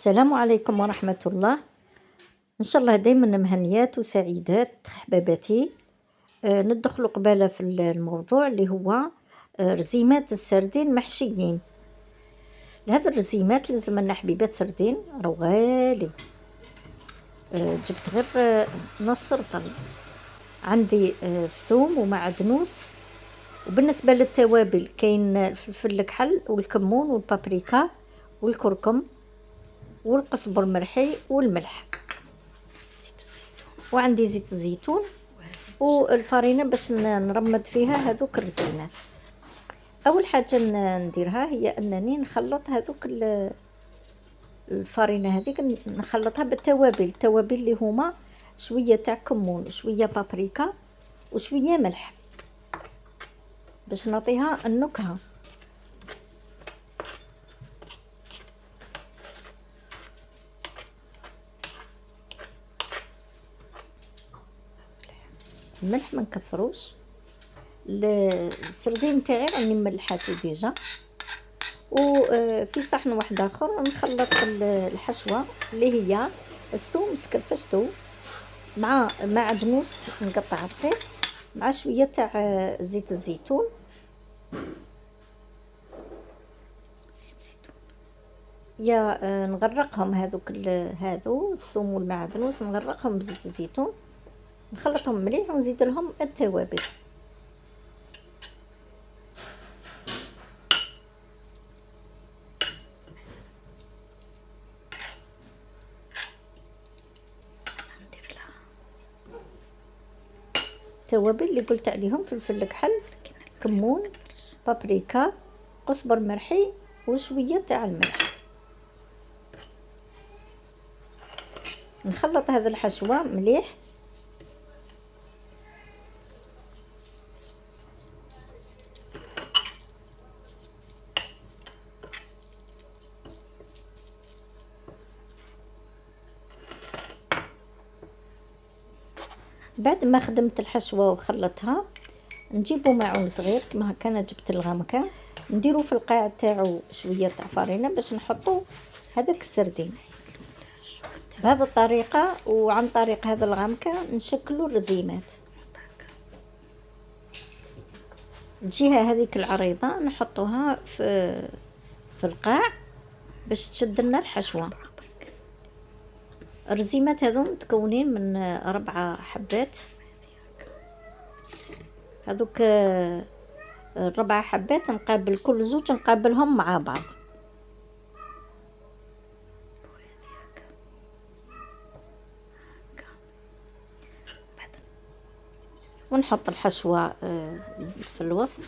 السلام عليكم ورحمة الله. إن شاء الله دايما مهنيات وسعيدات حباباتي. ندخل قبالة في الموضوع اللي هو رزيمات السردين محشيين. لهذا الرزيمات لازم لنا حبيبات سردين راهو غالي. جبت غير نص رطل. عندي ثوم ومعدنوس. وبالنسبة للتوابل كاين الفلفل الكحل والكمون والبابريكا والكركم والقزبر المرحي والملح، وعندي زيت الزيتون والفرينه باش نرمد فيها هذوك الرزينات. اول حاجه نديرها هي انني نخلط هذوك الفرينه هذيك، نخلطها التوابل اللي هما شويه تاع كمون وشويه بابريكا وشويه ملح باش نعطيها النكهه. الملح ما نكثروش. السردين تاعي راني ملحاتو ديجا، وفي صحن واحد اخر نخلط الحشوه اللي هي الثوم سكرفشتو مع معدنوس نقطع رقيق مع شويه تاع زيت الزيتون. يا نغرقهم هذو الثوم والمعدنوس نغرقهم بزيت الزيتون، نخلطهم مليح ونزيد لهم التوابل. التوابل اللي قلت عليهم فلفل الكحل، كمون، بابريكا، قزبر مرحي وشويه تاع الملح. نخلط هذا الحشوه مليح. بعد ما خدمت الحشوه وخلطتها نجيبو معون صغير كما هكا. انا جبت الغامكه نديرو في القاع تاعو شويه تاع فرينه باش نحطو هذاك السردين بهذه الطريقه. وعن طريق هذا الغامكه نشكلو الرزيمات. الجهه هذيك العريضه نحطوها في القاع باش تشد لنا الحشوه. الرزيمات هذو متكونين من 4 حبات. هذوك 4 حبات نقابل كل زوج نقابلهم مع بعض. ونحط الحشوة في الوسط،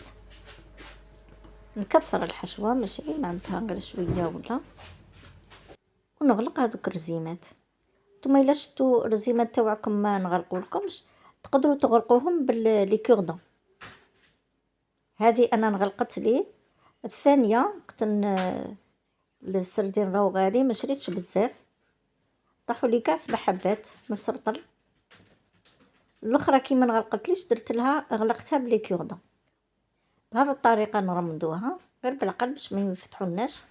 نكسر الحشوة ماشي معناتها غير شوية ولا، ونغلق هذوك الرزيمات. نتوما الا شفتوا الرزيمات تاوعكم ما نغلقولكمش تقدروا تغلقوهم بالليكوردون. هذه انا نغلقت لي. الثانيه قلت السردين راهو غالي ما شريتش بزاف، طاحوا لي كاع 7 حبات من السرطل. الاخرى كي ما نغلقتليش درت لها غلقتها بالليكوردون. بهذه الطريقه نرمدوها غير بالعقل باش ما يفتحولناش،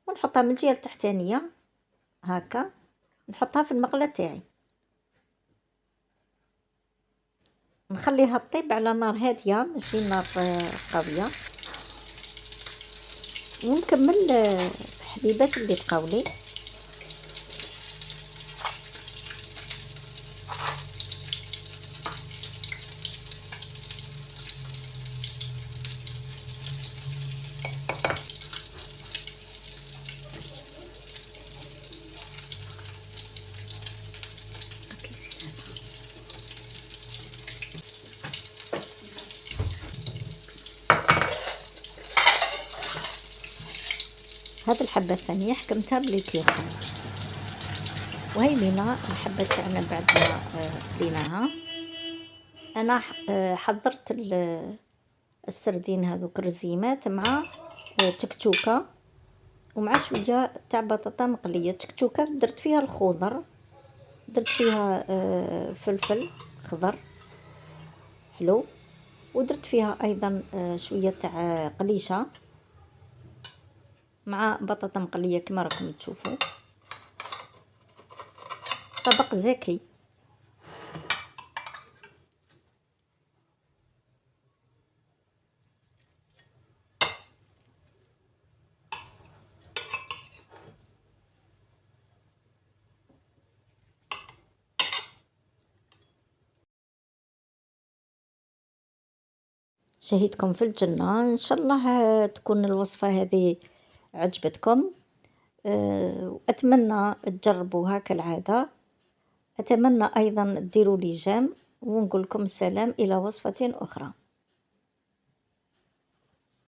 ونحطها من الجهه التحتانيه هكا، نحطها في المقله تاعي، نخليها تطيب على نار هاديه ماشي نار قويه. ونكمل الحليبات اللي بقاولي. هذه الحبة الثانية حكمتها بالكيوخة. وهي لينا الحبة تاعنا بعد ما خليناها. انا حضرت السردين هذوك الرزيمات مع تكتوكة ومع شوية تاع بطاطا مقلية. تكتوكة درت فيها الخضر، درت فيها فلفل خضر حلو، ودرت فيها ايضا شوية تاع قليشة مع بطاطا مقليه كما راكم تشوفوا. طبق زكي. شهيتكم في الجنة إن شاء الله. تكون الوصفة هذه عجبتكم. وأتمنى تجربوها كالعادة. أتمنى أيضا ديروا لي جيم، ونقول لكم السلام إلى وصفة أخرى.